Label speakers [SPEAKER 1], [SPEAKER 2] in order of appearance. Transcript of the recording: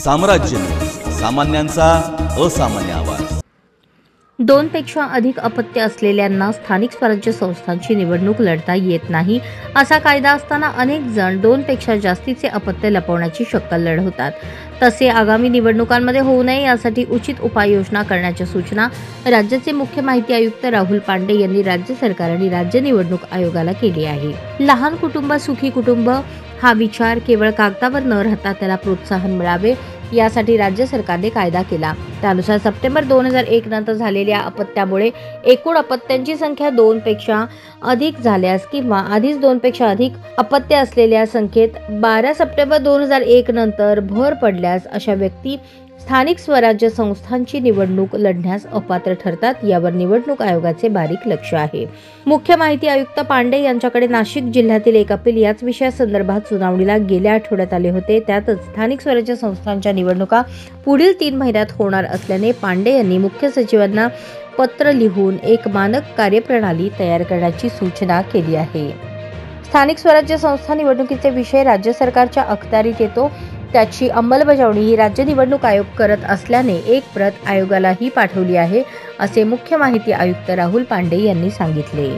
[SPEAKER 1] साम्राज्य न्यूज, सामान्यांचा असामान्य आवाज।
[SPEAKER 2] 2 पेक्षा अधिक अपत्य असलेल्यांना स्थानिक स्वराज्य संस्थांची निवडणूक लढता येत नाही असा कायदा असताना अनेक जण 2 पेक्षा जास्तीचे अपत्य लपवण्याची शक्कल लढवतात। तसे आगामी निवडणुकांमध्ये होऊ नये यासाठी उचित उपाययोजना करण्याच्या सूचना राज्याचे मुख्य माहिती आयुक्त राहुल पांडे यांनी राज्य सरकार आणि राज्य निवडणूक आयोगाला केली आहे। लहान कुटुंब सुखी कुटुंब हा विचार केवळ कागदावर न राहता त्याला प्रोत्साहन मिळावे यासाठी राज्य सरकारने कायदा केला। त्यानुसार सप्टेंबर 2001 नंतर झालेल्या अपत्यामुळे एकूण अपत्यांची संख्या 2 पेक्षा अधिक झाल्यास किंवा आधीच 2 पेक्षा अधिक अपत्य असलेल्या संख्येत 12 सप्टेंबर 2001 नंतर भर पडल्यास अशा व्यक्ती स्थानिक स्वराज्य संस्थांची निवडणूक लढण्यास अपात्र ठरतात। यावर निवडणूक आयोगाचे बारीक लक्ष आहे। मुख्य माहिती आयुक्त पांडे यांच्याकडे नाशिक जिल्ह्यातील एक अपील याच विषयासंदर्भात सुनावणीला गेल्या आठवड्यात आले होते। त्यातच स्थानिक स्वराज्य संस्थांच्या निवडणुका पुढील 3 महिन्यात होणार असल्याने पांडे यांनी मुख्य सचिवांना पत्र लिहून एक मानक कार्यप्रणाली तयार करण्याची सूचना केली आहे। स्थानिक स्वराज्य संस्था निवडणुकीचे विषय राज्य सरकारच्या अखत्यारीत येतो। त्याची अंमलबजावणी ही राज्य निवडणूक आयोग करत असल्याने एक प्रत आयोगालाही पाठवली आहे, असे मुख्य माहिती आयुक्त राहुल पांडे यांनी सांगितले।